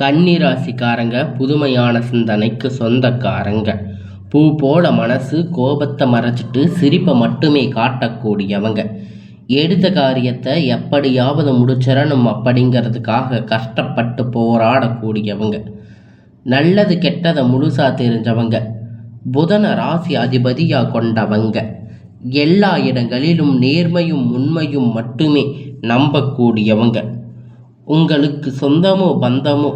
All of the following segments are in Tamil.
கன்னிராசிக்காரங்க புதுமையான சிந்தனைக்கு சொந்தக்காரங்க. பூ போல மனசு, கோபத்தை மறைச்சிட்டு சிரிப்பை மட்டுமே காட்டக்கூடியவங்க. எடுத்த காரியத்தை எப்படியாவது முடிச்சிடணும் அப்படிங்கிறதுக்காக கஷ்டப்பட்டு போராடக்கூடியவங்க. நல்லது கெட்டதை முழுசா தெரிஞ்சவங்க. புதன ராசி அதிபதியாக கொண்டவங்க. எல்லா இடங்களிலும் நேர்மையும் உண்மையும் மட்டுமே நம்பக்கூடியவங்க. உங்களுக்கு சொந்தமோ பந்தமோ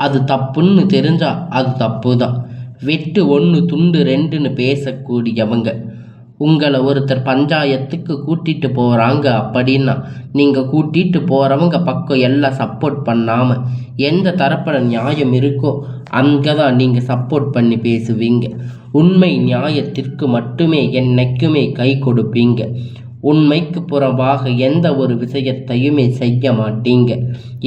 அது தப்புன்னு தெரிஞ்சா அது தப்பு தான். வெட்டு 1 துண்டு 2ன்னு பேசக்கூடியவங்க. உங்களை ஒருத்தர் பஞ்சாயத்துக்கு கூட்டிட்டு போகிறாங்க அப்படின்னா நீங்கள் கூட்டிட்டு போகிறவங்க பக்கம் எல்லாம் சப்போர்ட் பண்ணாமல் எந்த தரப்பில் நியாயம் இருக்கோ அங்கே தான் நீங்கள் சப்போர்ட் பண்ணி பேசுவீங்க. உண்மை நியாயத்திற்கு மட்டுமே என்னைக்குமே கை கொடுப்பீங்க. உண்மைக்கு புறம்பாக எந்த ஒரு விஷயத்தையுமே செய்ய மாட்டீங்க.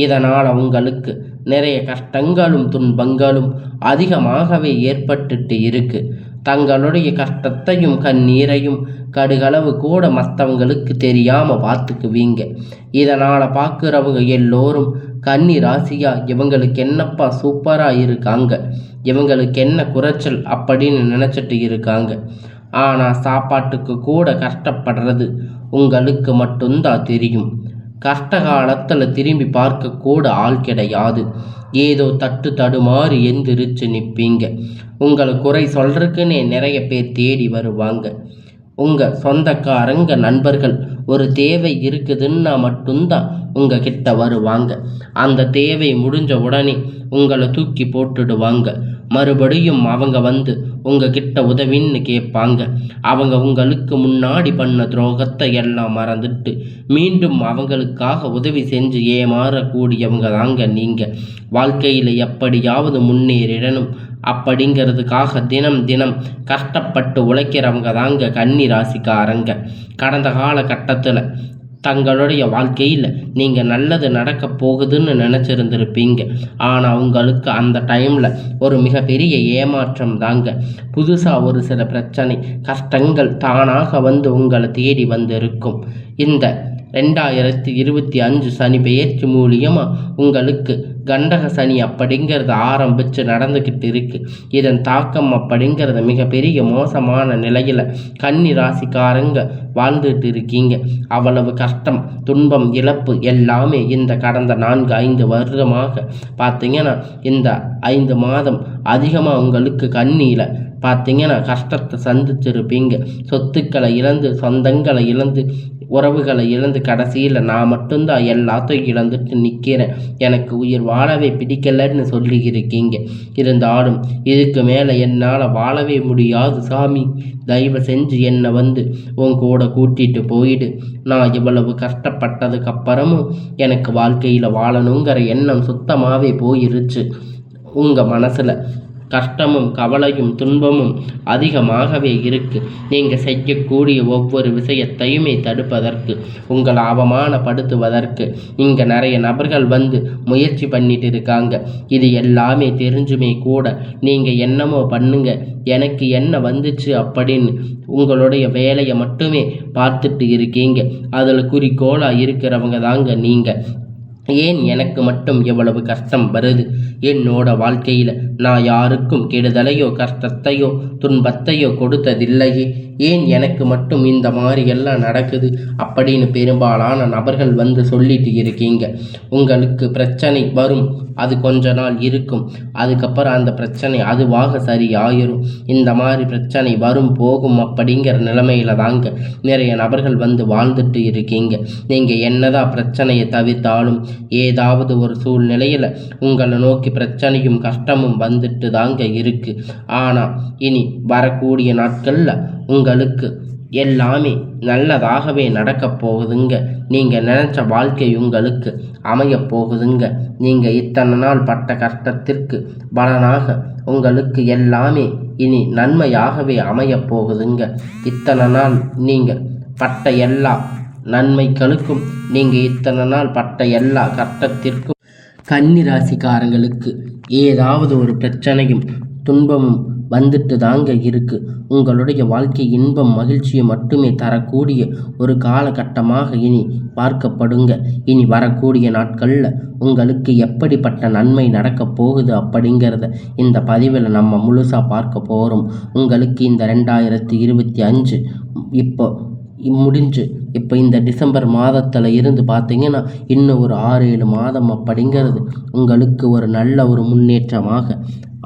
இதனால் உங்களுக்கு நிறைய கஷ்டங்களும் துன்பங்களும் அதிகமாகவே ஏற்பட்டுட்டு இருக்கு. தங்களுடைய கஷ்டத்தையும் கண்ணீரையும் கடுகளவு கூட மற்றவங்களுக்கு தெரியாமல் பார்த்துக்குவீங்க. இதனால் பார்க்குறவங்க எல்லோரும் கன்னி ராசியா இவங்களுக்கு என்னப்பா சூப்பராக இருக்காங்க, இவங்களுக்கு என்ன குறைச்சல் அப்படின்னு நினச்சிட்டு இருக்காங்க. ஆனால் சாப்பாட்டுக்கு கூட கஷ்டப்படுறது உங்களுக்கு மட்டும்தான் தெரியும். கஷ்ட காலத்தில் திரும்பி பார்க்க கூட ஆள் கிடையாது. ஏதோ தடுமாறி எந்திரிச்சு நிற்பீங்க. உங்களை குறை சொல்றதுக்குன்னே நிறைய பேர் தேடி வருவாங்க. உங்கள் சொந்தக்காரங்க நண்பர்கள் ஒரு தேவை இருக்குதுன்னா மட்டும்தான் உங்கள் கிட்ட வருவாங்க. அந்த தேவை முடிஞ்ச உடனே உங்களை தூக்கி போட்டுடுவாங்க. மறுபடியும் அவங்க வந்து உங்ககிட்ட உதவின்னு கேட்பாங்க. அவங்க உங்களுக்கு முன்னாடி பண்ண துரோகத்தை எல்லாம் மறந்துட்டு மீண்டும் அவங்களுக்காக உதவி செஞ்சு ஏமாறக்கூடியவங்க தாங்க நீங்கள். வாழ்க்கையில் எப்படியாவது முன்னேறிடணும் அப்படிங்கிறதுக்காக தினம் கஷ்டப்பட்டு உழைக்கிறவங்க தாங்க கன்னி ராசிக்காரங்க. கடந்த காலகட்டத்தில் தங்களுடைய வாழ்க்கையில் நீங்கள் நல்லது நடக்க போகுதுன்னு நினச்சிருந்துருப்பீங்க. ஆனால் உங்களுக்கு அந்த டைமில் ஒரு மிகப்பெரிய ஏமாற்றம் தாங்க. புதுசாக ஒரு சில பிரச்சனை கஷ்டங்கள் தானாக வந்து உங்களை தேடி வந்திருக்கும். இந்த 2025 சனி பெயர்ச்சி மூலியமாக உங்களுக்கு கண்டக சனி அப்படிங்கிறது ஆரம்பித்து நடந்துக்கிட்டு இருக்கு. இதன் தாக்கம் அப்படிங்கிறது மிகப்பெரிய மோசமான நிலையில் கன்னி ராசிக்காரங்க வாழ்ந்துட்டு இருக்கீங்க. அவ்வளவு கஷ்டம், துன்பம், இழப்பு எல்லாமே இந்த கடந்த 4-5 வருடமாக பார்த்தீங்கன்னா இந்த 5 மாதம் அதிகமாக உங்களுக்கு கண்ணியில் பார்த்தீங்கன்னா கஷ்டத்தை சந்திச்சிருப்பீங்க. சொத்துக்களை இழந்து, சொந்தங்களை இழந்து, உறவுகளை இழந்து, கடைசியில் நான் மட்டும்தான் எல்லாத்தையும் இழந்துட்டு நிற்கிறேன், எனக்கு உயிர் வாழவே பிடிக்கலன்னு சொல்லி இருக்கீங்க. இருந்தாலும் இதுக்கு மேலே என்னால் வாழவே முடியாது சாமி, தயவு செஞ்சு என்னை வந்து உன் கூட கூட்டிட்டு போயிடு. நான் இவ்வளவு கஷ்டப்பட்டதுக்கு அப்புறமும் எனக்கு வாழ்க்கையில் வாழணுங்கிற எண்ணம் சுத்தமாகவே போயிருச்சு. உங்கள் மனசில் கஷ்டமும் கவலையும் துன்பமும் அதிகமாகவே இருக்கு. நீங்கள் செய்யக்கூடிய ஒவ்வொரு விஷயத்தையுமே தடுப்பதற்கு, உங்களை அவமானப்படுத்துவதற்கு இங்கே நிறைய நபர்கள் வந்து முயற்சி பண்ணிட்டு இருக்காங்க. இது எல்லாமே தெரிஞ்சுமே கூட நீங்கள் என்னமோ பண்ணுங்க, எனக்கு என்ன வந்துச்சு அப்படின்னு உங்களுடைய வேலையை மட்டுமே பார்த்துட்டு இருக்கீங்க. அதில் குறிக்கோளாக இருக்கிறவங்க தாங்க நீங்கள். ஏன் எனக்கு மட்டும் எவ்வளவு கஷ்டம் வருது? என்னோட வாழ்க்கையில் நான் யாருக்கும் கெடுதலையோ கஷ்டத்தையோ துன்பத்தையோ கொடுத்ததில்லையே, ஏன் எனக்கு மட்டும் இந்த மாதிரி எல்லாம் நடக்குது அப்படின்னு பெரும்பாலான நபர்கள் வந்து சொல்லிட்டு இருக்கீங்க. உங்களுக்கு பிரச்சனை வரும், அது கொஞ்ச நாள் இருக்கும், அதுக்கப்புறம் அந்த பிரச்சனை அதுவாக சரி ஆயிரும். இந்த மாதிரி பிரச்சனை வரும் போகும் அப்படிங்கிற நிலைமையில தாங்க நிறைய நபர்கள் வந்து வாழ்ந்துட்டு இருக்கீங்க. நீங்கள் என்னதான் பிரச்சனையை தவிர்த்தாலும் ஏதாவது ஒரு சூழ்நிலையில் உங்களை நோக்கி பிரச்சனையும் கஷ்டமும் வந்துட்டு தாங்க இருக்கு. ஆனால் இனி வரக்கூடிய நாட்களில் உங்களுக்கு எல்லாமே நல்லதாகவே நடக்க போகுதுங்க. நீங்கள் நினச்ச வாழ்க்கை உங்களுக்கு அமைய போகுதுங்க. நீங்கள் இத்தனை நாள் பட்ட கஷ்டத்திற்கு பலனாக உங்களுக்கு எல்லாமே இனி நன்மையாகவே அமைய போகுதுங்க. இத்தனை நாள் நீங்கள் பட்ட எல்லா நன்மைகளுக்கும், நீங்கள் இத்தனை நாள் பட்ட எல்லா கஷ்டத்திற்கும் கன்னி ராசிக்காரங்களுக்கு ஏதாவது ஒரு பிரச்சனையும் துன்பமும் வந்துட்டு தாங்க இருக்கு. உங்களுடைய வாழ்க்கை இன்பம் மகிழ்ச்சியை மட்டுமே தரக்கூடிய ஒரு காலகட்டமாக இனி பார்க்கப்படுங்க. இனி வரக்கூடிய நாட்களில் உங்களுக்கு எப்படிப்பட்ட நன்மை நடக்கப் போகுது அப்படிங்கிறத இந்த பதிவில் நம்ம முழுசாக பார்க்க போகிறோம். உங்களுக்கு இந்த 2025 இப்போ முடிஞ்சு இப்போ இந்த டிசம்பர் மாதத்தில் இருந்து பார்த்தீங்கன்னா இன்னும் ஒரு 6-7 மாதம் அப்படிங்கிறது உங்களுக்கு ஒரு நல்ல ஒரு முன்னேற்றமாக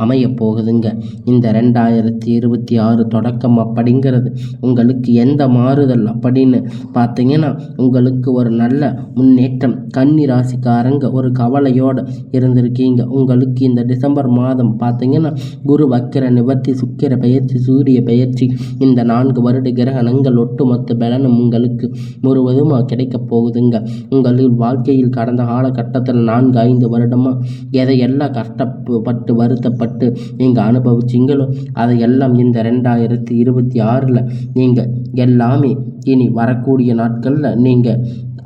அமைய போகுதுங்க. இந்த 2026 தொடக்கம் அப்படிங்கிறது உங்களுக்கு எந்த மாறுதல் அப்படின்னு பார்த்தீங்கன்னா உங்களுக்கு ஒரு நல்ல முன்னேற்றம். கன்னி ராசிக்காரங்க ஒரு கவலையோடு இருந்திருக்கீங்க. உங்களுக்கு இந்த டிசம்பர் மாதம் பார்த்தீங்கன்னா குரு வக்கிர நிவர்த்தி, சுக்கிர பெயர்ச்சி, சூரிய பெயர்ச்சி, இந்த 4 வருட கிரகணங்கள் ஒட்டுமொத்த பலனும் உங்களுக்கு முழுவதுமாக கிடைக்க போகுதுங்க. உங்கள் வாழ்க்கையில் கடந்த காலகட்டத்தில் 4-5 வருடமாக எதையெல்லாம் கஷ்டப்பட்டு வருத்தப்பட்டு நீங்கள் அனுபவிச்சிங்களோ அதையெல்லாம் இந்த 2026 நீங்கள் எல்லாமே இனி வரக்கூடிய நாட்களில் நீங்கள்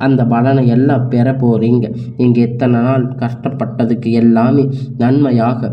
அந்த பலனை எல்லாம் பெற போகிறீங்க. நீங்கள் எத்தனை நாள் கஷ்டப்பட்டதுக்கு எல்லாமே நன்மையாக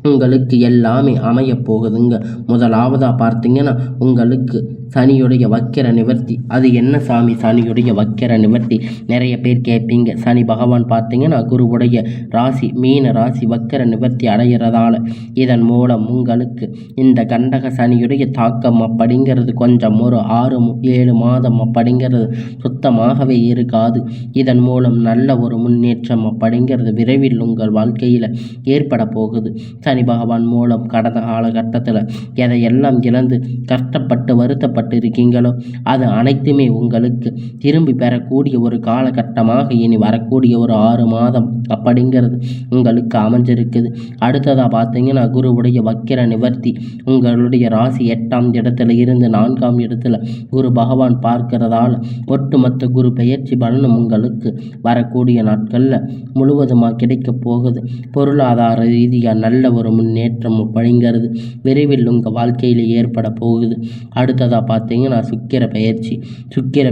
உங்களுக்கு எல்லாமே அமைய போகுதுங்க. முதலாவதாக பார்த்தீங்கன்னா உங்களுக்கு சனியுடைய வக்கிர நிவர்த்தி. அது என்ன சாமி சனியுடைய வக்கிர நிவர்த்தி? நிறைய பேர் கேட்பீங்க. சனி பகவான் பார்த்தீங்கன்னா குருவுடைய ராசி மீன ராசி வக்கிர நிவர்த்தி அடைகிறதால இதன் மூலம் உங்களுக்கு இந்த கண்டக சனியுடைய தாக்கம் அப்படிங்கிறது கொஞ்சம் ஒரு 6-7 மாதம் அப்படிங்கிறது சுத்தமாகவே இருக்காது. இதன் மூலம் நல்ல ஒரு முன்னேற்றம் அப்படிங்கிறது விரைவில் உங்கள் வாழ்க்கையில் ஏற்பட போகுது. சனி பகவான் மூலம் கடந்த காலகட்டத்தில் எதையெல்லாம் இழந்து கஷ்டப்பட்டு வருத்தப்பட்டு இருக்கீங்களோ அது அனைத்துமே உங்களுக்கு திரும்பி பெறக்கூடிய ஒரு காலகட்டமாக இனி வரக்கூடிய ஒரு 6 மாதம் அப்படிங்கிறது உங்களுக்கு அமைஞ்சிருக்குது. அடுத்ததாக பார்த்தீங்கன்னா குருவுடைய வக்கிர நிவர்த்தி உங்களுடைய ராசி 8ஆம் இடத்துல இருந்து 4ஆம் இடத்துல குரு பகவான் பார்க்கிறதால ஒட்டுமொத்த குரு பெயர்ச்சி பலனும் உங்களுக்கு வரக்கூடிய நாட்களில் முழுவதுமாக கிடைக்க போகுது. பொருளாதார ரீதியாக நல்ல ஒரு முன்னேற்றம் அப்படிங்கிறது விரைவில் உங்கள் வாழ்க்கையில் ஏற்பட போகுது. அடுத்ததாக பார்த்தீங்கன்னா சுக்கிர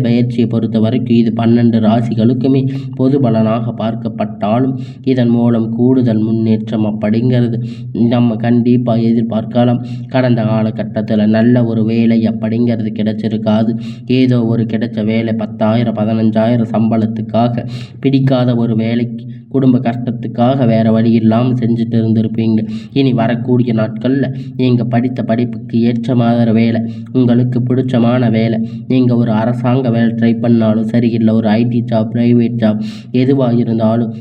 பயிற்சியை பொறுத்த வரைக்கும் இது 12 ராசிகளுக்குமே பொது பலனாக பார்க்கப்பட்டாலும் இதன் மூலம் கூடுதல் முன்னேற்றம் அப்படிங்கிறது நம்ம கண்டிப்பாக எதிர்பார்க்கலாம். கடந்த காலகட்டத்தில் நல்ல ஒரு வேலை அப்படிங்கிறது கிடைச்சிருக்காது. ஏதோ ஒரு கிடைச்ச வேலை 10,000 15,000 சம்பளத்துக்காக பிடிக்காத ஒரு வேலைக்கு குடும்ப கஷ்டத்துக்காக வேறு வழி இல்லாமல் செஞ்சுட்டு இருந்திருப்பீங்க. இனி வரக்கூடிய நாட்களில் நீங்கள் படித்த படிப்புக்கு ஏற்ற மாதிரி வேலை, உங்களுக்கு பிடிச்சமான வேலை, நீங்கள் ஒரு அரசாங்க வேலை ட்ரை பண்ணாலும் சரி, இல்லை ஒரு ஐடி ஜாப், ப்ரைவேட் ஜாப் எதுவாக இருந்தாலும்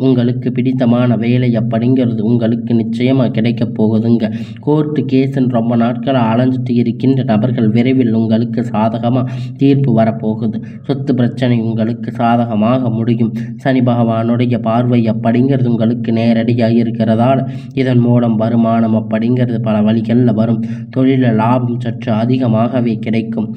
உங்களுக்கு பிடித்தமான வேலை அப்படிங்கிறது உங்களுக்கு நிச்சயமாக கிடைக்க போகுதுங்க. கோர்ட்டு கேஸுன்னு ரொம்ப நாட்களாக அலைஞ்சிட்டு இருக்கின்ற நபர்கள் விரைவில் உங்களுக்கு சாதகமாக தீர்ப்பு வரப்போகுது. சொத்து பிரச்சனை உங்களுக்கு சாதகமாக முடியும். சனி பகவானுடைய பார்வை அப்படிங்கிறது உங்களுக்கு நேரடியாக இருக்கிறதால இதன் மூலம் வருமானம் அப்படிங்கிறது பல வழிகளில் வரும். தொழிலில் லாபம் சற்று அதிகமாகவே கிடைக்கும்.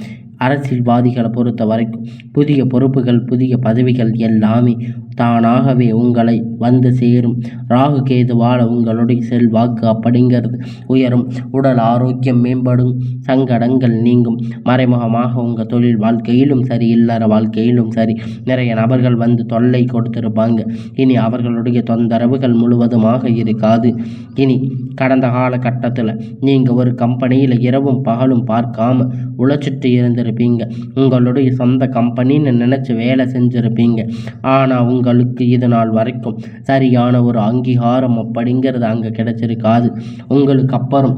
அரசியல்வாதிகளை பொறுத்த வரைக்கும் புதிய பொறுப்புகள், புதிய பதவிகள் எல்லாமே தானாகவே உங்களை வந்து சேரும். ராகு கேதுவால் உங்களுடைய செல்வாக்கு அப்படிங்கிறது உயரும். உடல் ஆரோக்கியம் மேம்படும். சங்கடங்கள் நீங்கும். மறைமுகமாக உங்கள் தொழில் வாழ்க்கையிலும் சரி, இல்லற வாழ்க்கையிலும் சரி நிறைய நபர்கள் வந்து தொல்லை கொடுத்திருப்பாங்க. இனி அவர்களுடைய தொந்தரவுகள் முழுவதுமாக இருக்காது. இனி கடந்த காலகட்டத்தில் நீங்கள் ஒரு கம்பெனியில் இரவும் பகலும் பார்க்காம உழைச்சிட்டு இருந்திருப்பீங்க. உங்களுடைய சொந்த கம்பெனின்னு நினச்சி வேலை செஞ்சுருப்பீங்க. ஆனால் உங்களுக்கு இது நாள் வரைக்கும் சரியான ஒரு அங்கீகாரம் அப்படிங்கிறது அங்கே கிடைச்சிருக்காது. உங்களுக்கு அப்புறம்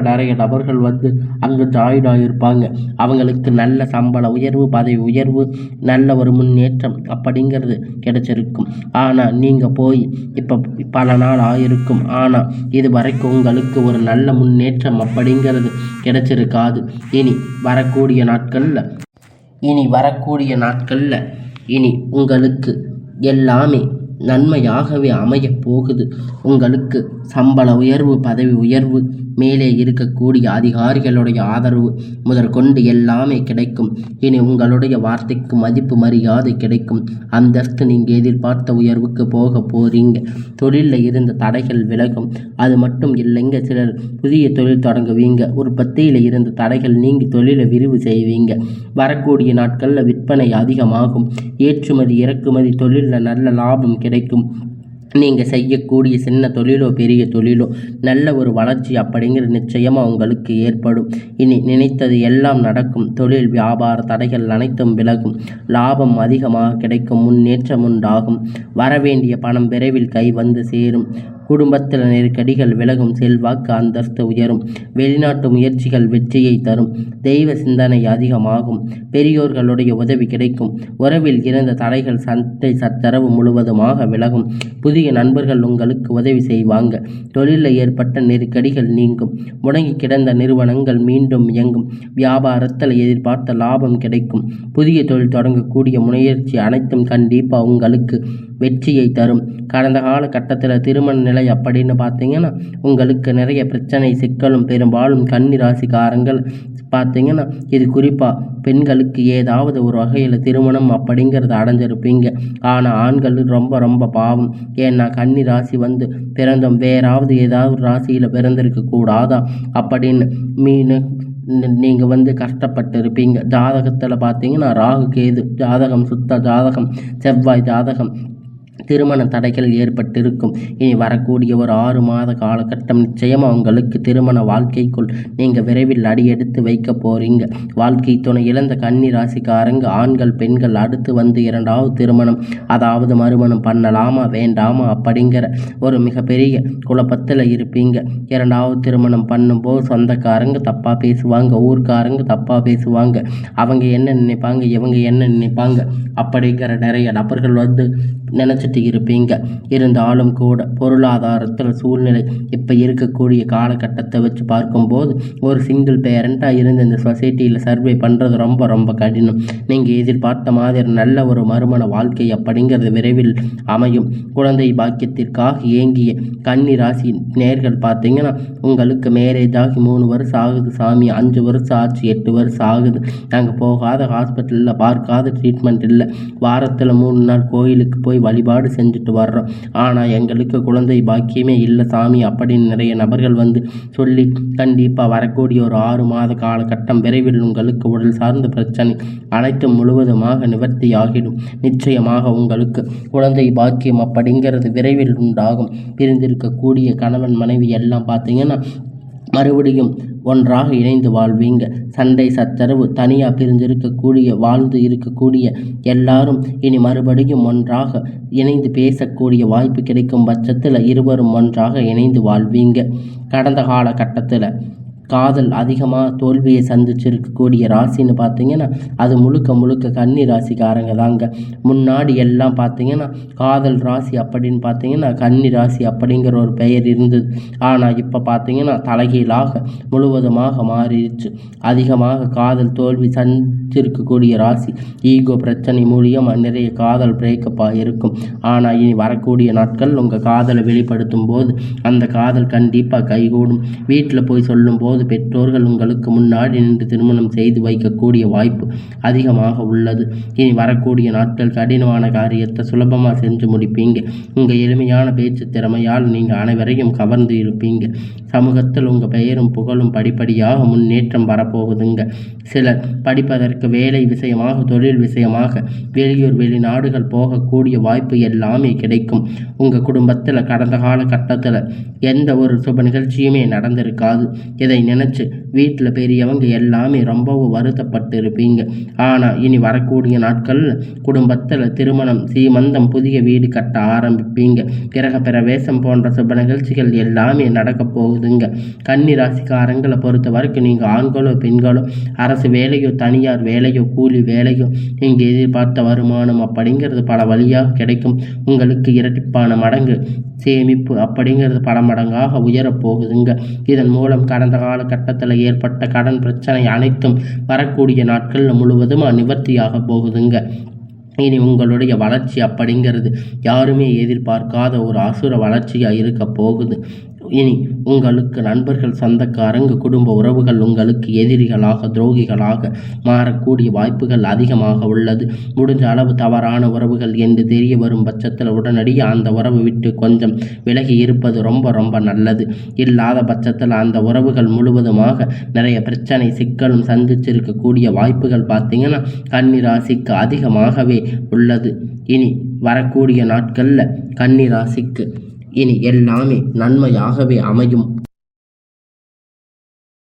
நிறைய நபர்கள் வந்து அங்கே ஜாயின் ஆகியிருப்பாங்க. அவங்களுக்கு நல்ல சம்பள உயர்வு, பதவி உயர்வு, நல்ல ஒரு முன்னேற்றம் அப்படிங்கிறது கிடைச்சிருக்கும். ஆனால் நீங்கள் போய் இப்போ பல நாள் ஆகிருக்கும். ஆனால் இது வரைக்கும் உங்களுக்கு ஒரு நல்ல முன்னேற்றம் அப்படிங்கிறது கிடைச்சிருக்காது. இனி வரக்கூடிய நாட்களில் இனி உங்களுக்கு எல்லாமே நன்மையாகவே அமையப் போகுது. உங்களுக்கு சம்பள உயர்வு, பதவி உயர்வு, மேலே இருக்கக்கூடிய அதிகாரிகளுடைய ஆதரவு முதற்கொண்டு எல்லாமே கிடைக்கும். இனி உங்களுடைய வார்த்தைக்கு மதிப்பு மரியாதை கிடைக்கும். அந்தஸ்து நீங்கள் எதிர்பார்த்த உயர்வுக்கு போக போகிறீங்க. தொழிலில் இருந்த தடைகள் விலகும். அது மட்டும் இல்லைங்க, சிலர் புதிய தொழில் தொடங்குவீங்க. உற்பத்தியில் இருந்த தடைகள் நீங்கி தொழிலை விரிவு செய்வீங்க. வரக்கூடிய நாட்களில் விற்பனை அதிகமாகும். ஏற்றுமதி இறக்குமதி தொழிலில் நல்ல லாபம் கிடைக்கும். நீங்கள் செய்யக்கூடிய சின்ன தொழிலோ பெரிய தொழிலோ நல்ல ஒரு வளர்ச்சி அப்படிங்கிறது நிச்சயமாக உங்களுக்கு ஏற்படும். இனி நினைத்தது எல்லாம் நடக்கும். தொழில் வியாபார தடைகள் அனைத்தும் விலகும். லாபம் அதிகமாக கிடைக்கும். முன்னேற்றம் உண்டாகும். வரவேண்டிய பணம் விரைவில் கை வந்து சேரும். குடும்பத்தில் நெருக்கடிகள் விலகும். செல்வாக்கு அந்தஸ்து உயரும். வெளிநாட்டு முயற்சிகள் வெற்றியை தரும். தெய்வ சிந்தனை அதிகமாகும். பெரியோர்களுடைய உதவி கிடைக்கும். உறவில் இருந்த தடைகள் சண்டை சச்சரவு முழுவதுமாக விலகும். புதிய நண்பர்கள் உங்களுக்கு உதவி செய்வாங்க. தொழிலில் ஏற்பட்ட நெருக்கடிகள் நீங்கும். முடங்கி கிடந்த நிறுவனங்கள் மீண்டும் இயங்கும். வியாபாரத்தில் எதிர்பார்த்த லாபம் கிடைக்கும். புதிய தொழில் தொடங்கக்கூடிய முயற்சி அனைத்தும் கண்டிப்பாக உங்களுக்கு வெற்றியை தரும். கடந்த கால கட்டத்தில் திருமண நிலை அப்படின்னு பார்த்தீங்கன்னா உங்களுக்கு நிறைய பிரச்சனை சிக்கலும் பெரும்பாலும் கன்னி ராசிக்காரங்கள் பார்த்தீங்கன்னா இது குறிப்பாக பெண்களுக்கு ஏதாவது ஒரு வகையில் திருமணம் அப்படிங்கிறத அடைஞ்சிருப்பீங்க. ஆனால் ஆண்கள் ரொம்ப ரொம்ப பாவம். ஏன்னா கன்னி ராசி பிறந்தோம் வேறாவது ஏதாவது ராசியில் பிறந்திருக்க கூடாதா அப்படின்னு நீங்கள் கஷ்டப்பட்டு இருப்பீங்க. ஜாதகத்தில் பார்த்தீங்கன்னா ராகு கேது ஜாதகம், சுத்த ஜாதகம், செவ்வாய் ஜாதகம் திருமண தடைகள் ஏற்பட்டிருக்கும். இனி வரக்கூடிய ஒரு 6 மாத காலகட்டம் நிச்சயமாக உங்களுக்கு திருமண வாழ்க்கைக்குள் நீங்கள் விரைவில் அடியெடுத்து வைக்க போகிறீங்க. வாழ்க்கை துணை இழந்த கன்னி ராசிக்காரங்க ஆண்கள் பெண்கள் அடுத்து 2வது திருமணம் அதாவது மறுமணம் பண்ணலாமா வேண்டாமா அப்படிங்கிற ஒரு மிகப்பெரிய குழப்பத்தில் இருப்பீங்க. 2வது திருமணம் பண்ணும்போது சொந்தக்காரங்க தப்பாக பேசுவாங்க, ஊர்க்காரங்க தப்பாக பேசுவாங்க. அவங்க என்ன நினைப்பாங்க, இவங்க என்ன நினைப்பாங்க அப்படிங்கிற நிறைய நபர்கள் நினச்சிட்டு இருப்பீங்க. இருந்தாலும் கூட பொருளாதாரத்தில் சூழ்நிலை இப்போ இருக்கக்கூடிய காலகட்டத்தை வச்சு பார்க்கும்போது ஒரு சிங்கிள் பேரண்ட்டாக இருந்து இந்த சொசைட்டியில் சர்வே பண்ணுறது ரொம்ப ரொம்ப கடினம். நீங்கள் எதிர்பார்த்த மாதிரி நல்ல ஒரு மறுமண வாழ்க்கை அப்படிங்கிறது விரைவில் அமையும். குழந்தை பாக்கியத்திற்காக ஏங்கிய கன்னி ராசி நேர்கள் பார்த்தீங்கன்னா உங்களுக்கு மேரேஜ் ஆகி 3 வருஷம் ஆகுது சாமி, 5 வருஷம் ஆச்சு, 8 வருஷம் ஆகுது, நாங்கள் போகாத ஹாஸ்பிட்டலில் பார்க்காத ட்ரீட்மெண்ட் இல்லை, வாரத்தில் 3 நாள் கோயிலுக்கு போய் வழிபாடு செஞ்சுட்டு வர்றோம், ஆனால் எங்களுக்கு குழந்தை பாக்கியமே இல்லை சாமி அப்படின்னு நிறைய நபர்கள் சொல்லி கண்டிப்பாக வரக்கூடிய ஒரு 6 மாத காலகட்டம் விரைவில் உங்களுக்கு உடல் சார்ந்த பிரச்சனை அனைத்தும் முழுவதுமாக நிவர்த்தி ஆகிடும். நிச்சயமாக உங்களுக்கு குழந்தை பாக்கியம் அப்படிங்கிறது விரைவில் உண்டாகும். பிரிந்திருக்கக்கூடிய கணவன் மனைவி எல்லாம் பார்த்தீங்கன்னா மறுபடியும் ஒன்றாக இணைந்து வாழ்வீங்க. சண்டை சச்சரவு தனியாக வாழ்ந்து இருக்கக்கூடிய எல்லாரும் இனி மறுபடியும் ஒன்றாக இணைந்து பேசக்கூடிய வாய்ப்பு கிடைக்கும் பட்சத்தில் இருவரும் ஒன்றாக இணைந்து வாழ்வீங்க. கடந்த காலகட்டத்தில் காதல் அதிகமாக தோல்வியை சந்திச்சிருக்கக்கூடிய ராசின்னு பார்த்தீங்கன்னா அது முழுக்க கன்னி ராசிக்காரங்க தாங்க. முன்னாடி எல்லாம் பார்த்தீங்கன்னா காதல் ராசி அப்படின்னு பார்த்தீங்கன்னா கன்னி ராசி அப்படிங்கிற ஒரு பெயர் இருந்தது. ஆனால் இப்போ பார்த்தீங்கன்னா தலைகீழாக முழுவதுமாக மாறிடுச்சு. அதிகமாக காதல் தோல்வி சந்திச்சிருக்கக்கூடிய ராசி. ஈகோ பிரச்சனை மூலியமாக நிறைய காதல் பிரேக்கப்பாக இருக்கும். ஆனால் இனி வரக்கூடிய நாட்கள் உங்கள் காதலை வெளிப்படுத்தும் போது அந்த காதல் கண்டிப்பாக கைகூடும். வீட்டில் போய் சொல்லும்போது பெற்றோர்கள் உங்களுக்கு முன்னாடி நின்று திருமணம் செய்து வைக்கக்கூடிய வாய்ப்பு அதிகமாக உள்ளது. இனி வரக்கூடிய நாட்கள் கடினமான காரியத்தை சுலபமாக செஞ்சு முடிப்பீங்க. உங்கள் எளிமையான பேச்சு திறமையால் நீங்கள் அனைவரையும் கவர்ந்து இருப்பீங்க. சமூகத்தில் உங்கள் பெயரும் புகழும் படிப்படியாக முன்னேற்றம் வரப்போகுதுங்க. சிலர் படிப்பதற்கு வேலை விஷயமாக தொழில் விஷயமாக வெளியூர் வெளிநாடுகள் போகக்கூடிய வாய்ப்பு எல்லாமே கிடைக்கும். உங்கள் குடும்பத்தில் கடந்த காலகட்டத்தில் எந்த ஒரு சுப நிகழ்ச்சியுமே நடந்திருக்காது. இதை நினச்சி வீட்டில் பெரியவங்க எல்லாமே ரொம்பவும் வருத்தப்பட்டு இருப்பீங்க. ஆனால் இனி வரக்கூடிய நாட்கள் குடும்பத்தில் திருமணம், சீமந்தம், புதிய வீடு கட்ட ஆரம்பிப்பீங்க. கிரக பிரவேசம் போன்ற சுப நிகழ்ச்சிகள் எல்லாமே நடக்க போகுதுங்க. கன்னி ராசிக்காரங்களை பொறுத்த வரைக்கும் நீங்கள் ஆண்களோ பெண்களோ அரசு வேலையோ தனியார் வேலையோ கூலி வேலையோ நீங்கள் எதிர்பார்த்த வருமானம் அப்படிங்கிறது பல வழியாக கிடைக்கும். உங்களுக்கு இரட்டிப்பான மடங்கு சேமிப்பு அப்படிங்கிறது பல மடங்காக உயரப்போகுதுங்க. இதன் மூலம் கடந்த காலகட்டத்தில் ஏற்பட்ட கடன் பிரச்சனை அனைத்தும் வரக்கூடிய நாட்களில் முழுவதும் நிவர்த்தியாக போகுதுங்க. இனி உங்களுடைய வளர்ச்சி அப்படிங்கிறது யாருமே எதிர்பார்க்காத ஒரு அசுர வளர்ச்சியாக இருக்க போகுது. இனி உங்களுக்கு நண்பர்கள், சொந்தக்காரங்க, குடும்ப உறவுகள் உங்களுக்கு எதிரிகளாக, துரோகிகளாக மாறக்கூடிய வாய்ப்புகள் அதிகமாக உள்ளது. முடிஞ்ச அளவு தவறான உறவுகள் என்று தெரிய வரும் பட்சத்தில் உடனடியாக அந்த உறவை விட்டு கொஞ்சம் விலகி இருப்பது ரொம்ப ரொம்ப நல்லது. இல்லாத பட்சத்தில் அந்த உறவுகள் முழுவதுமாக நிறைய பிரச்சனை, சிக்கலும் சந்திச்சிருக்கக்கூடிய வாய்ப்புகள் பார்த்தீங்கன்னா கன்னி ராசிக்கு அதிகமாகவே உள்ளது. இனி வரக்கூடிய நாட்களில் கன்னி ராசிக்கு இனி எல்லாமே நன்மையாகவே அமையும்.